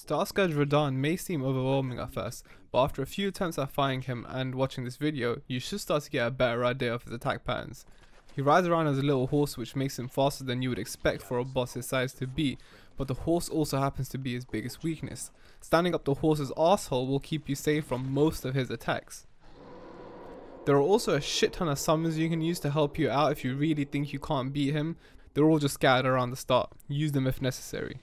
Starscourge Radahn may seem overwhelming at first, but after a few attempts at fighting him and watching this video, you should start to get a better idea of his attack patterns. He rides around as a little horse, which makes him faster than you would expect for a boss his size to be, but the horse also happens to be his biggest weakness. Standing up the horse's asshole will keep you safe from most of his attacks. There are also a shit ton of summons you can use to help you out if you really think you can't beat him. They're all just scattered around the start. Use them if necessary.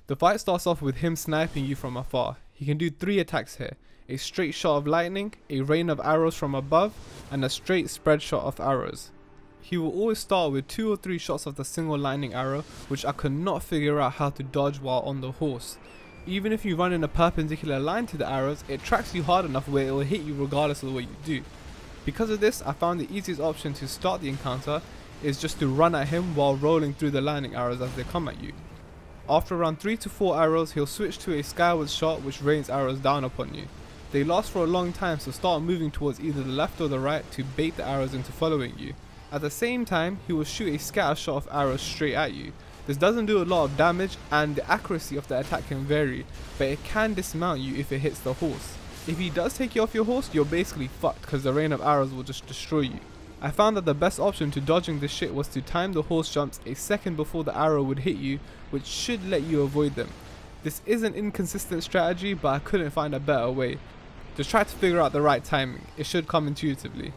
The fight starts off with him sniping you from afar. He can do 3 attacks here: a straight shot of lightning, a rain of arrows from above, and a straight spread shot of arrows. He will always start with 2 or 3 shots of the single lightning arrow, which I could not figure out how to dodge while on the horse. Even if you run in a perpendicular line to the arrows, it tracks you hard enough where it will hit you regardless of what you do. Because of this, I found the easiest option to start the encounter is just to run at him while rolling through the lightning arrows as they come at you. After around 3 to 4 arrows, he'll switch to a skyward shot which rains arrows down upon you. They last for a long time, so start moving towards either the left or the right to bait the arrows into following you. At the same time, he will shoot a scatter shot of arrows straight at you. This doesn't do a lot of damage and the accuracy of the attack can vary, but it can dismount you if it hits the horse. If he does take you off your horse, you're basically fucked because the rain of arrows will just destroy you. I found that the best option to dodging this shit was to time the horse jumps a second before the arrow would hit you, which should let you avoid them. This is an inconsistent strategy, but I couldn't find a better way. Just try to figure out the right timing. It should come intuitively.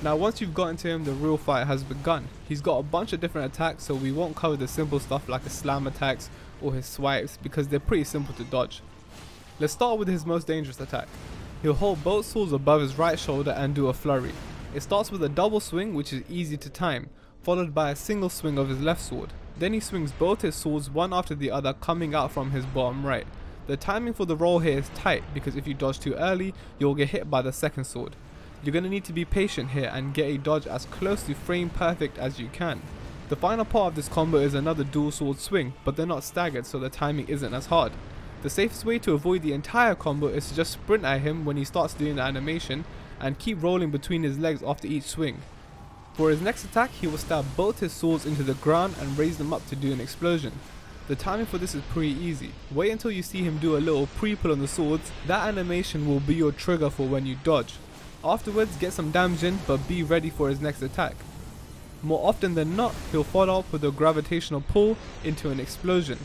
Now once you've gotten to him, the real fight has begun. He's got a bunch of different attacks, so we won't cover the simple stuff like his slam attacks or his swipes because they're pretty simple to dodge. Let's start with his most dangerous attack. He'll hold both swords above his right shoulder and do a flurry. It starts with a double swing, which is easy to time, followed by a single swing of his left sword. Then he swings both his swords one after the other, coming out from his bottom right. The timing for the roll here is tight because if you dodge too early, you'll get hit by the second sword. You're going to need to be patient here and get a dodge as close to frame perfect as you can. The final part of this combo is another dual sword swing, but they're not staggered, so the timing isn't as hard. The safest way to avoid the entire combo is to just sprint at him when he starts doing the animation and keep rolling between his legs after each swing. For his next attack, he will stab both his swords into the ground and raise them up to do an explosion. The timing for this is pretty easy. Wait until you see him do a little pre-pull on the swords. That animation will be your trigger for when you dodge. Afterwards, get some damage in, but be ready for his next attack. More often than not, he'll follow up with a gravitational pull into an explosion.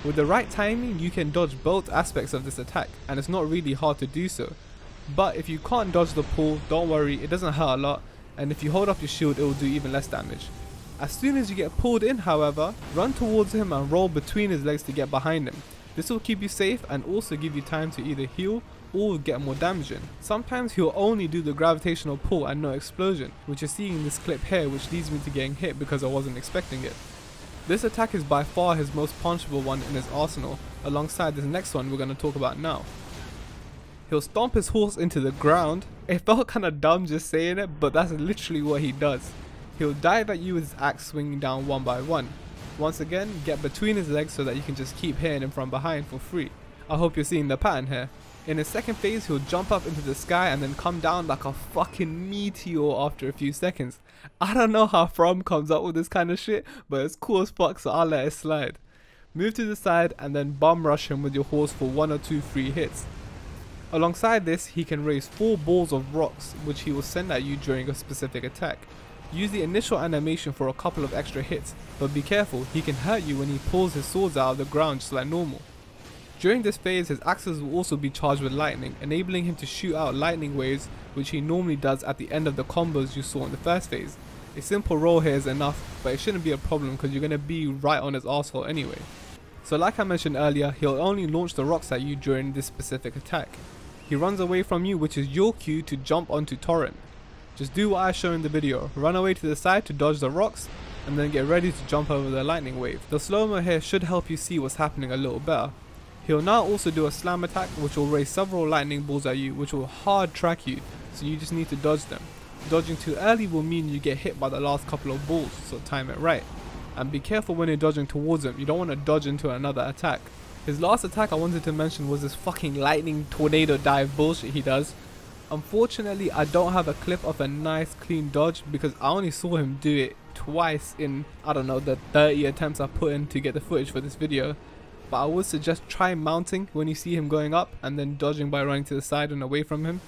With the right timing, you can dodge both aspects of this attack, and it's not really hard to do so. But if you can't dodge the pull, don't worry, it doesn't hurt a lot, and if you hold up your shield, it will do even less damage. As soon as you get pulled in, however, run towards him and roll between his legs to get behind him. This will keep you safe and also give you time to either heal or get more damage in. Sometimes he'll only do the gravitational pull and no explosion, which you're seeing in this clip here, which leads me to getting hit because I wasn't expecting it. This attack is by far his most punchable one in his arsenal, alongside this next one we're going to talk about now. He'll stomp his horse into the ground. It felt kinda dumb just saying it, but that's literally what he does. He'll dive at you with his axe swinging down one by one. Once again, get between his legs so that you can just keep hitting him from behind for free. I hope you're seeing the pattern here. In his second phase, he'll jump up into the sky and then come down like a fucking meteor after a few seconds. I don't know how From comes up with this kind of shit, but it's cool as fuck, so I'll let it slide. Move to the side and then bum rush him with your horse for 1 or 2 free hits. Alongside this, he can raise 4 balls of rocks, which he will send at you during a specific attack. Use the initial animation for a couple of extra hits, but be careful, he can hurt you when he pulls his swords out of the ground just like normal. During this phase, his axes will also be charged with lightning, enabling him to shoot out lightning waves, which he normally does at the end of the combos you saw in the first phase. A simple roll here is enough, but it shouldn't be a problem because you're going to be right on his arsehole anyway. So like I mentioned earlier, he'll only launch the rocks at you during this specific attack. He runs away from you, which is your cue to jump onto Torrent. Just do what I show in the video, run away to the side to dodge the rocks, and then get ready to jump over the lightning wave. The slow-mo here should help you see what's happening a little better. He'll now also do a slam attack, which will raise several lightning balls at you, which will hard track you, so you just need to dodge them. Dodging too early will mean you get hit by the last couple of balls, so time it right. And be careful when you're dodging towards him, you don't want to dodge into another attack. His last attack I wanted to mention was this fucking lightning tornado dive bullshit he does. Unfortunately, I don't have a clip of a nice clean dodge because I only saw him do it twice in, I don't know, the 30 attempts I put in to get the footage for this video. but I would suggest try mounting when you see him going up and then dodging by running to the side and away from him.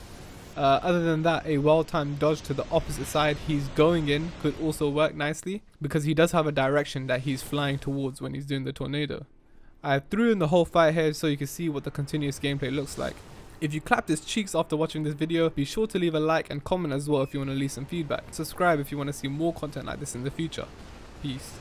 Other than that, a well-timed dodge to the opposite side he's going in could also work nicely, because he does have a direction that he's flying towards when he's doing the tornado. I threw in the whole fight here so you can see what the continuous gameplay looks like. If you clapped his cheeks after watching this video, be sure to leave a like and comment as well if you want to leave some feedback. Subscribe if you want to see more content like this in the future. Peace.